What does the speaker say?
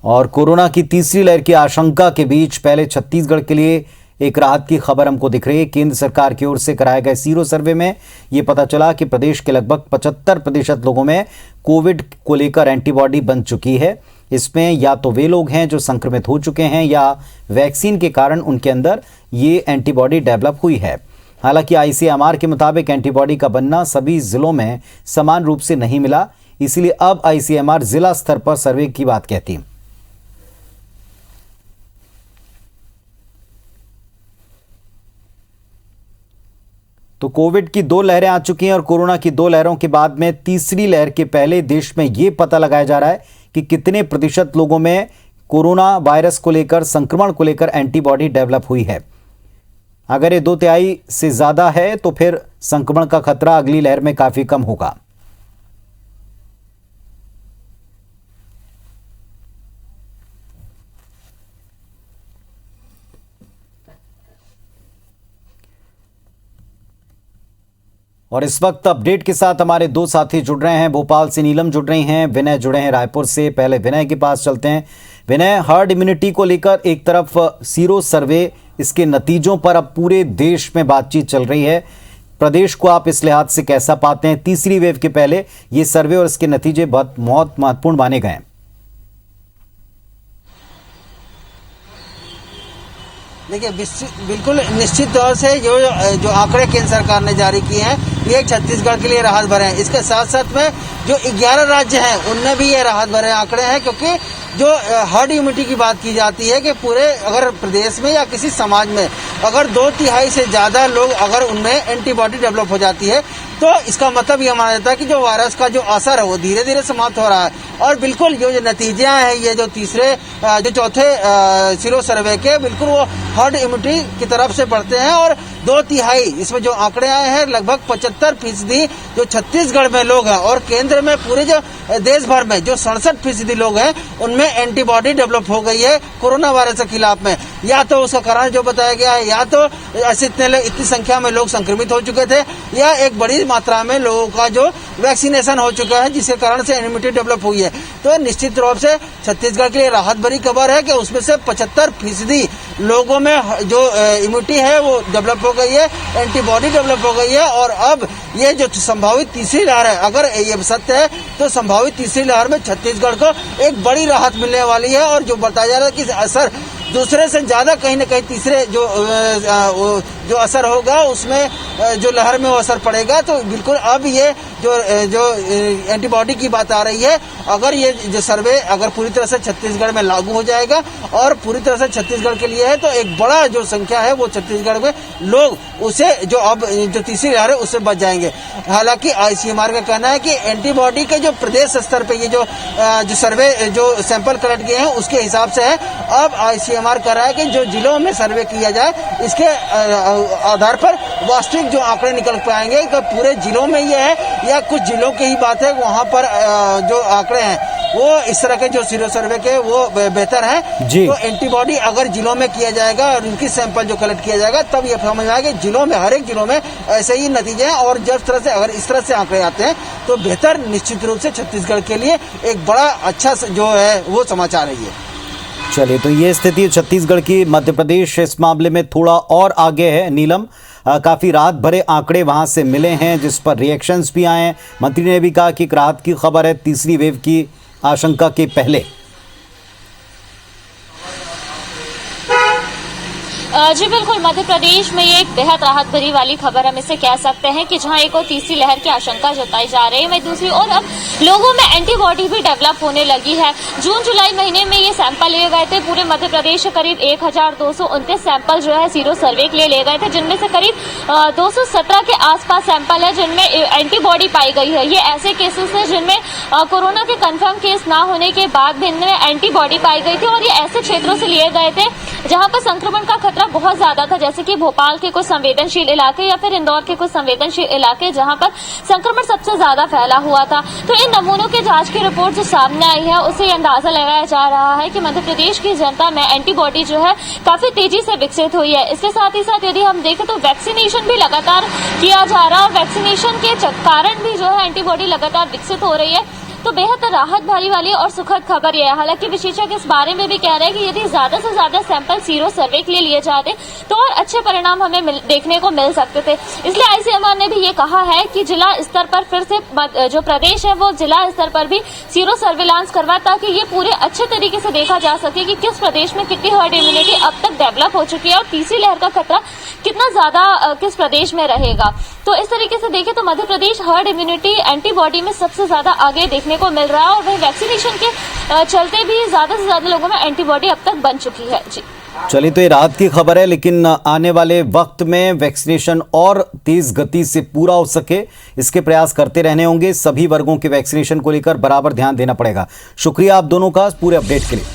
और कोरोना की तीसरी लहर की आशंका के बीच पहले छत्तीसगढ़ के लिए एक राहत की खबर हमको दिख रही है। केंद्र सरकार की ओर से कराए गए सीरो सर्वे में ये पता चला कि प्रदेश के लगभग 75% लोगों में कोविड को लेकर एंटीबॉडी बन चुकी है। इसमें या तो वे लोग हैं जो संक्रमित हो चुके हैं या वैक्सीन के कारण उनके अंदर ये एंटीबॉडी डेवलप हुई है। हालांकि आईसीएमआर के मुताबिक एंटीबॉडी का बनना सभी जिलों में समान रूप से नहीं मिला, इसीलिए अब आईसीएमआर जिला स्तर पर सर्वे की बात कहती है। तो कोविड की 2 लहरें आ चुकी हैं और कोरोना की 2 लहरों के बाद में तीसरी लहर के पहले देश में यह पता लगाया जा रहा है कि कितने प्रतिशत लोगों में कोरोना वायरस को लेकर, संक्रमण को लेकर एंटीबॉडी डेवलप हुई है। अगर ये 2/3 से ज्यादा है तो फिर संक्रमण का खतरा अगली लहर में काफी कम होगा। और इस वक्त अपडेट के साथ हमारे 2 साथी जुड़ रहे हैं। भोपाल से नीलम जुड़ रही हैं, विनय जुड़े हैं रायपुर से। पहले विनय के पास चलते हैं। विनय, हर्ड इम्यूनिटी को लेकर एक तरफ सीरो सर्वे, इसके नतीजों पर अब पूरे देश में बातचीत चल रही है। प्रदेश को आप इस लिहाज से कैसा पाते हैं? तीसरी वेव के पहले ये सर्वे और इसके नतीजे बहुत महत्वपूर्ण माने गए हैं। देखिए, बिल्कुल निश्चित तौर से जो आंकड़े केंद्र सरकार ने जारी किए हैं ये छत्तीसगढ़ के लिए राहत भरे हैं। इसके साथ साथ में जो 11 राज्य हैं उनमें भी ये राहत भरे आंकड़े हैं, क्योंकि जो हर्ड इम्यूनिटी की बात की जाती है कि पूरे अगर प्रदेश में या किसी समाज में अगर 2/3 से ज्यादा लोग अगर उनमें एंटीबॉडी डेवलप हो जाती है तो इसका मतलब ये माना जाता है कि जो वायरस का जो असर है वो धीरे धीरे समाप्त हो रहा है। और बिल्कुल जो नतीजे हैं ये जो चौथे सीरो सर्वे के बिल्कुल वो हर्ड इम्यूनिटी की तरफ से बढ़ते हैं। और 2/3 इसमें जो आंकड़े आए हैं लगभग 75% जो छत्तीसगढ़ में लोग हैं और केंद्र में पूरे जो देश भर में जो 67% लोग हैं उनमें एंटीबॉडी डेवलप हो गई है कोरोना वायरस के खिलाफ में। या तो उसका कारण जो बताया गया है, या तो ऐसे इतनी संख्या में लोग संक्रमित हो चुके थे, या एक बड़ी मात्रा में लोगों का जो वैक्सीनेशन हो चुका है जिसके कारण से इम्यूनिटी डेवलप हुई है। तो निश्चित रूप से छत्तीसगढ़ के लिए राहत भरी खबर है कि उसमें से 75% लोगों में जो इम्यूनिटी है वो डेवलप हो गई है, एंटीबॉडी डेवलप हो गई है। और अब ये जो संभावित तीसरी लहर है, अगर ये सत्य है तो संभावित तीसरी लहर में छत्तीसगढ़ को एक बड़ी राहत मिलने वाली है। और जो बताया जा रहा है कि असर दूसरे से ज्यादा कहीं न कहीं तीसरे जो असर होगा उसमें जो लहर में वो असर पड़ेगा। तो बिल्कुल अब ये जो एंटीबॉडी की बात आ रही है, अगर ये जो सर्वे अगर पूरी तरह से छत्तीसगढ़ में लागू हो जाएगा और पूरी तरह से छत्तीसगढ़ के लिए है तो एक बड़ा जो संख्या है वो छत्तीसगढ़ में लोग उसे जो तीसरी लहर है उससे बच जाएंगे। हालांकि आईसीएमआर का कहना है कि एंटीबॉडी के जो प्रदेश स्तर पे ये जो सर्वे जो सैंपल कलेक्ट किए हैं उसके हिसाब से है। अब आईसीएमआर कह रहा है कि जो जिलों में सर्वे किया जाए इसके आधार पर वास्तविक जो आंकड़े निकल पाएंगे कि पूरे जिलों में ये है या कुछ जिलों की ही बात है, वहां पर जो आंकड़े हैं वो इस तरह के जो सीरो सर्वे के वो बेहतर है। तो एंटीबॉडी अगर जिलों में किया जाएगा और उनकी सैंपल जो कलेक्ट किया जाएगा तब ये समझ में आएगा कि जिलों में हर एक जिलों में ऐसे ही नतीजे हैं। और जिस तरह से अगर इस तरह से आंकड़े आते हैं तो बेहतर निश्चित रूप से छत्तीसगढ़ के लिए एक बड़ा अच्छा जो है वो समाचार है ये। चलिए, तो ये स्थिति छत्तीसगढ़ की। मध्य प्रदेश इस मामले में थोड़ा और आगे है। नीलम, काफी राहत भरे आंकड़े वहां से मिले हैं जिस पर रिएक्शंस भी आए हैं। मंत्री ने भी कहा कि एक राहत की खबर है तीसरी वेव की आशंका के पहले। जी बिल्कुल, मध्य प्रदेश में ये एक बेहद राहत भरी वाली खबर हम इसे कह सकते हैं कि जहां एक और तीसरी लहर की आशंका जताई जा रही है, वहीं दूसरी ओर अब लोगों में एंटीबॉडी भी डेवलप होने लगी है। जून जुलाई महीने में ये सैंपल लिए गए थे। पूरे मध्य प्रदेश से करीब 1229 सैंपल जो है सीरो सर्वे के लिए ले गए थे, जिनमें से करीब 217 के आसपास सैंपल है जिनमें एंटीबॉडी पाई गई है। ये ऐसे केसेस है जिनमें कोरोना के कंफर्म केस ना होने के बाद भी इनमें एंटीबॉडी पाई गई थी। और ये ऐसे क्षेत्रों से लिए गए थे जहां पर संक्रमण का खतरा बहुत ज्यादा था, जैसे कि भोपाल के कुछ संवेदनशील इलाके या फिर इंदौर के कुछ संवेदनशील इलाके जहां पर संक्रमण सबसे ज्यादा फैला हुआ था। तो इन नमूनों के जांच की रिपोर्ट जो सामने आई है उससे अंदाजा लगाया जा रहा है कि मध्य प्रदेश की जनता में एंटीबॉडी जो है काफी तेजी से विकसित हुई है। इसके साथ ही साथ यदि हम देखें तो वैक्सीनेशन भी लगातार किया जा रहा है और वैक्सीनेशन के कारण भी जो है एंटीबॉडी लगातार विकसित हो रही है। तो बेहद राहत भरी वाली और सुखद खबर यह है। हालांकि विशेषज्ञ इस बारे में भी कह रहे हैं कि यदि ज्यादा से ज्यादा सैंपल सीरो सर्वे के लिए लिए जाते तो और अच्छे परिणाम हमें देखने को मिल सकते थे। इसलिए आईसीएमआर ने भी ये कहा है कि जिला स्तर पर फिर से जो प्रदेश है वो जिला स्तर पर भी सीरो सर्विलांस करवा, ताकि ये पूरे अच्छे तरीके से देखा जा सके कि किस प्रदेश में कितनी हर्ड इम्यूनिटी अब तक डेवलप हो चुकी है और तीसरी लहर का खतरा कितना ज्यादा किस प्रदेश में रहेगा। तो इस तरीके से देखें तो Madhya Pradesh herd immunity antibody में सबसे ज्यादा आगे देखने को मिल रहा है और वही वैक्सीनेशन के चलते भी ज्यादा से ज्यादा लोगों में एंटीबॉडी अब तक बन चुकी है। जी चलिए, तो ये राहत की खबर है, लेकिन आने वाले वक्त में वैक्सीनेशन और तेज गति से पूरा हो सके इसके प्रयास करते रहने होंगे। सभी वर्गों के वैक्सीनेशन को लेकर बराबर ध्यान देना पड़ेगा। शुक्रिया आप दोनों का पूरे अपडेट के लिए।